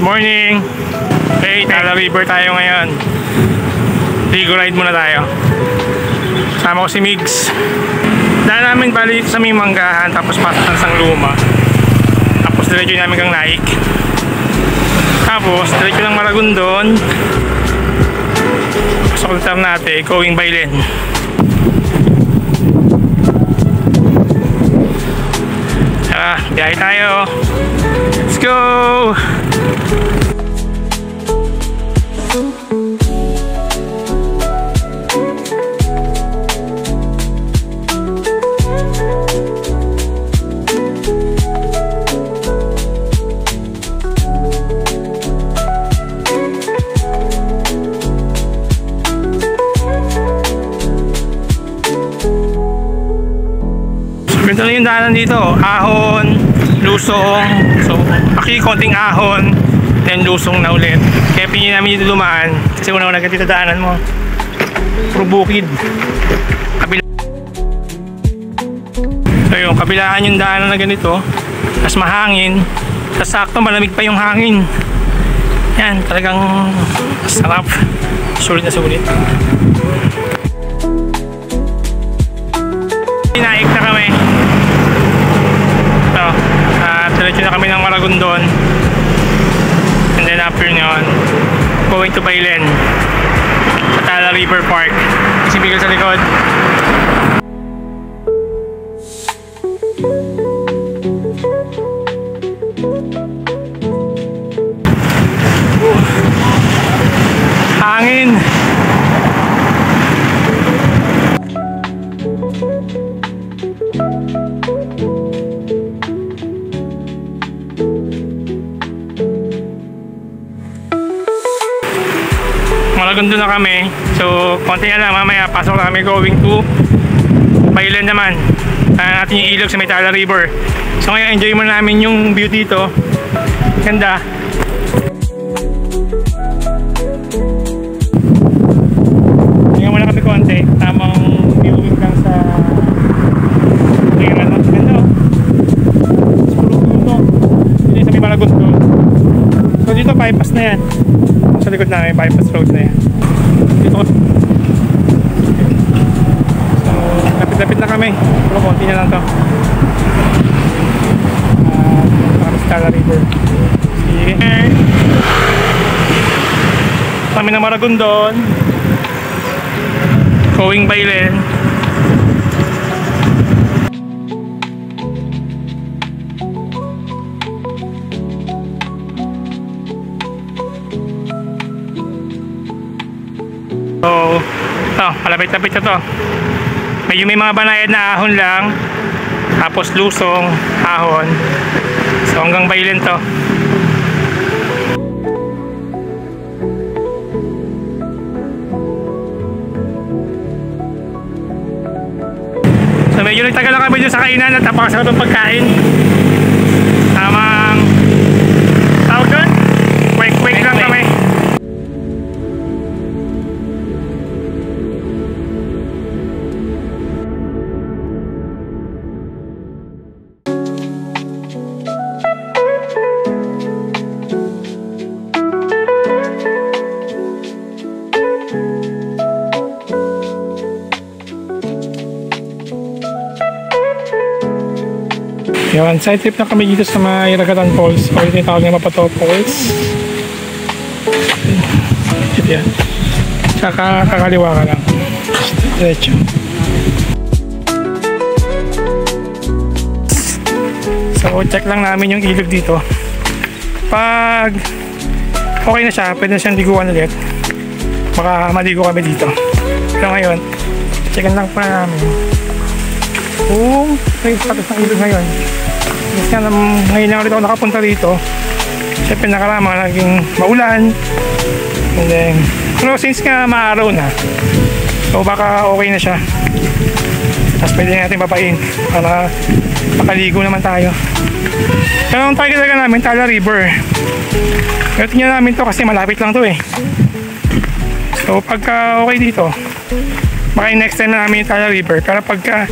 morning! Okay, Tala River tayo ngayon. Ligo ride muna tayo. Sama ko si Migs. Dahil namin bali sa may Manggahan, tapos pasok ng Sangluma. Tapos diretso namin kang Naik. Tapos diretso ng Maragondon. Pasok ng Ternate, going Bailen. Tara, biyahe tayo. Let's go! Ganito lang yung daanan dito, ahon, lusong. So, actually konting ahon, then lusong na ulit. Kaya pinili namin dito lumaan kasi una-una dito daanan mo puro bukid. So yung kabilaan yung daanan na ganito, tas mahangin, tas sakto malamig pa yung hangin. Yan, talagang sarap. Sulit na sulit. Naik na kami. So, diretso na kami ng Maragondon. And then after nyon, going to Bailen sa Tala River Park. Kasi bigil sa likod. Hangin. Maragondon na kami. So, konti na lang mamaya pasok na kami going to Bailen naman. Natin yung ilog sa may Tala River. So ngayon enjoy muna namin yung view dito. Ganda. Tingnan muna kami konti. Tamang viewing lang sa ganda. Puro puno. Dito sa may Maragondon. So dito bypass na yan. Sa likod namin, bypass road na yan. Dito. So, lapit-lapit na kami. Pero konti na lang to. Tala River. Sige. Kami ng Maragondon. Going Bailen. So, ito, malapit-lapit na to. Medyo may mga banayad na ahon lang. Tapos lusong, ahon. So hanggang Bailen to. So medyo nagtagal lang kami dyan sa kainan at napakasarap ng pagkain. Tamang tawag doon? Quick lang kami. Yan, side trip na kami dito sa mga Iragatan Falls. O ito yung tawag na Mapato Falls. Ito yan. Saka kakaliwa ka lang. Diretso. So check lang namin yung ilog dito. Pag okay na siya, pwede na siyang liguan ulit. Baka maligo kami dito. Pero ngayon, checkan lang pa namin kung may status ng ilog ngayon. Kasi ngayon lang ulit ako nakapunta dito. Siyempre nakarama naging maulan. And then, pero since nga maaraw na, so baka okay na siya. Tapos pwede natin papain para makaligo naman tayo. Pero ang target talaga namin, Tala River. Pero tingnan namin to kasi malapit lang to eh. So pagka okay dito, baka next time na namin yung Tala River. Pero pagka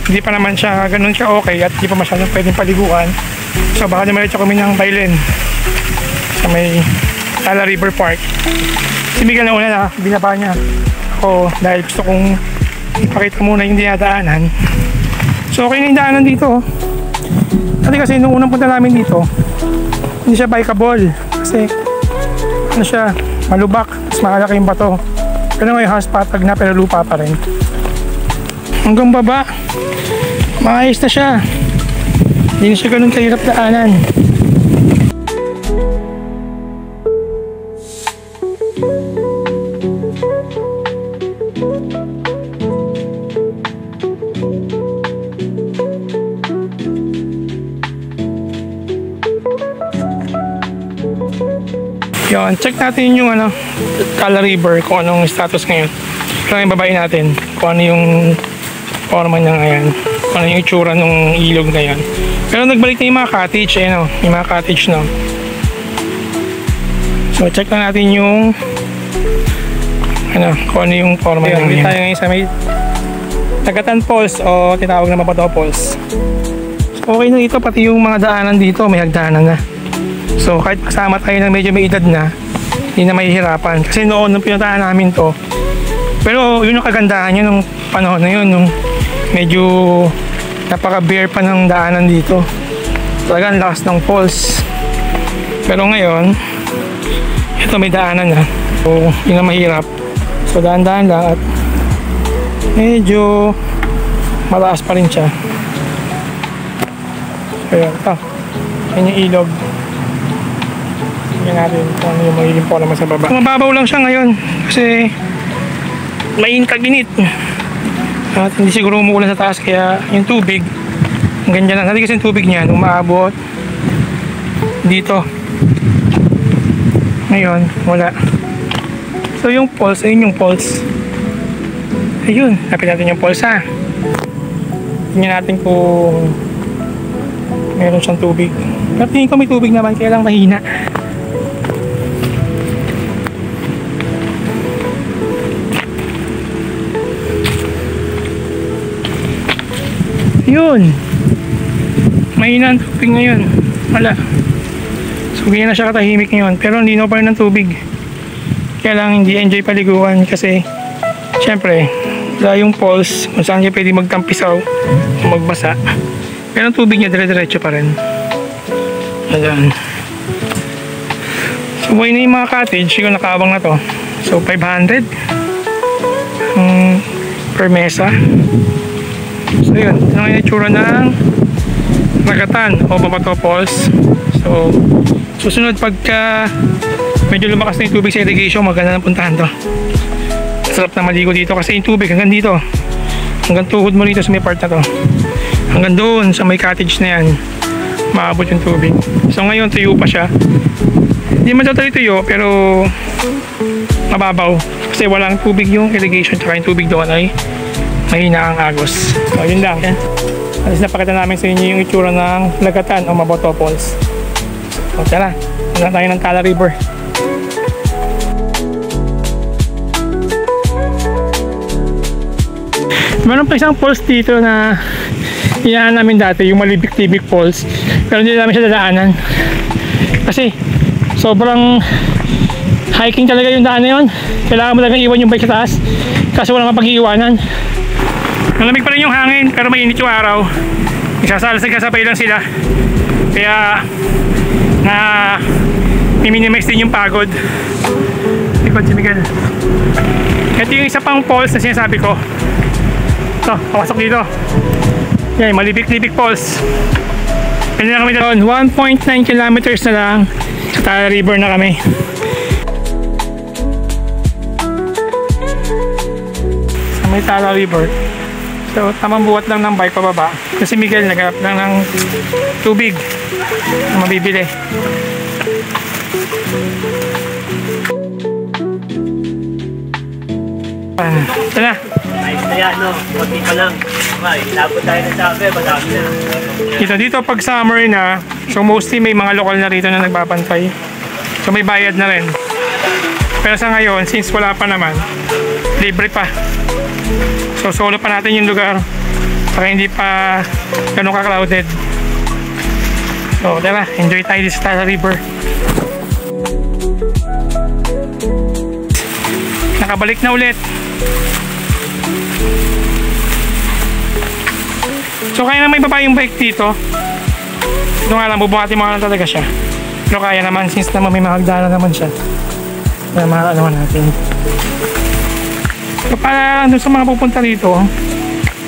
hindi pa naman siya ganun siya okay at hindi pa masyadong pwedeng paliguan, so baka dimaretso kami ng Bailen. sa may Tala River Park. Si Miguel na una na binaba niya ako dahil gusto kong ipakita muna yung dinadaanan. So okay na yung daanan dito. Dati kasi nung unang punta namin dito, hindi siya bikeable kasi ano siya, malubak, mas makalaki yung bato. Pero ngayon halos patag na pero lupa pa rin. Hanggang baba, maayos na siya. Hindi na siya ganun kahirap daanan. Yun, check natin yung Tala River kung anong status ngayon. Kailangan babayin natin kung ano yung forma niya ngayon, kung ano yung itsura ng ilog na yun. Pero nagbalik na yung mga cottage, yung mga cottage na. So check na natin yung kung ano yung forma niya. Dito tayo ngayon sa may Tagatan Falls o tinawag na Mabato Falls. So okay na dito, pati yung mga daanan dito may hagdanan na. So kahit kasama tayo ng medyo may edad na, hindi na mahihirapan. Kasi noon nung pinuntahan namin to, pero yun ang kagandahan yun nung panahon na yun, nung medyo napaka-bare pa ng daanan dito. Talagang lakas ng falls. Pero ngayon, ito may daanan na. So yun ang mahirap. So daan-daan lang at medyo mataas pa rin siya. So yun, yan yung ilog. Tingnan natin kung ano yung magiging forma sa baba. Mababaw lang siya ngayon kasi mainit. At hindi siguro umuulan sa taas kaya yung tubig hanggang dyan lang. Dati kasi yung tubig niyan umaabot dito. Ngayon wala. So yung falls, ayun yung falls. Ayun, lapit natin yung falls ha. Tingnan natin kung meron siyang tubig. Pero tingin ko may tubig naman kaya lang mahina. Yun, mahina ang tubig ngayon, wala. So ganyan na siya katahimik ngayon, pero hindi na pa rin ng tubig. Kaya lang hindi enjoy paliguan kasi syempre wala yung falls kung saan siya pwede magtampisaw o magbasa, pero ang tubig niya dire-diretso pa rin. Ayan. So buhay na yung mga cottage yung nakaabang na to. So 500 per mesa. So yun, ito na yung itsura ng Tagatan o Mabato Falls. So susunod pagka medyo lumakas na yung tubig sa irrigation, maganda na puntahan to. Sarap na maligo dito kasi yung tubig hanggang dito, hanggang tuhod mo dito sa may part na to, hanggang doon sa may cottage na yan maabot yung tubig. So ngayon tuyo pa siya, hindi man totally tuyo pero mababaw kasi walang tubig yung irrigation, tsaka yung tubig doon ay mahina ang agos. So yun lang. Alas napakita namin sa inyo yung itsura ng Tagatan o Mabato Falls. So tara, punta tayo ng Tala River. Meron pa isang falls dito na inaan namin dati, yung Malibik-Libik Falls, pero hindi namin siya dadaanan kasi sobrang hiking talaga yung daan na yun. Kailangan mo talagang iwan yung bike sa taas kasi walang mapag-iiwanan. Malamig pa rin yung hangin pero mainit yung araw. Isasalasag-kasabay lang sila kaya na i-minimize din yung pagod. Likod si Miguel. Ito yung isa pang falls na sinasabi ko. Ito, pasok dito. Yan, Malibik-Libik Falls. Kaya na kami doon, 1.9 kilometers na lang sa Tala River na kami. Sa may Tala River. So tamang buhat lang ng bike pababa kasi Miguel naghanap lang ng tubig na mabibili. Ito na. Ayos na yan, no? Kunti pa lang. Inabot tayo ng sabi, madami na. Dito pag summer na, so mostly may mga lokal na rito na nagbabantay. So may bayad na rin. Pero sa ngayon, since wala pa naman, libre pa. So solo pa natin yung lugar para hindi pa ganun ka-crowded. So tara, enjoy tayo sa Tala River. nakabalik na ulit. So kaya naman ibaba yung bike dito. Ito nga lang, bubuhatin mo lang talaga siya. Pero kaya naman, since naman may mahagdanan naman siya. Kaya maalaman natin. So para doon sa mga pupunta dito,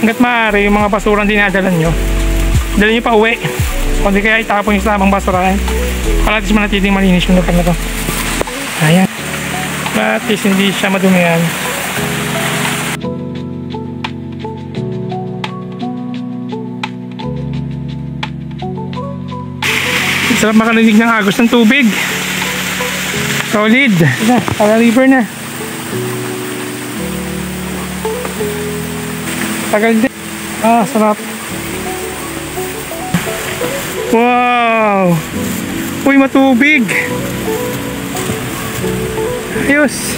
hanggat maaari yung mga basurang dinadalan nyo, dala nyo pa uwi. Kung di kaya itapon yung sabang basurahan, para at least manatiling malinis yung lugar na to. Ayan. At least hindi siya madumihan. Sarap makarinig ng agos ng tubig. Solid. Na, para river na. Tagal din. Ah, sarap. Wow! Uy, matubig! Ayos!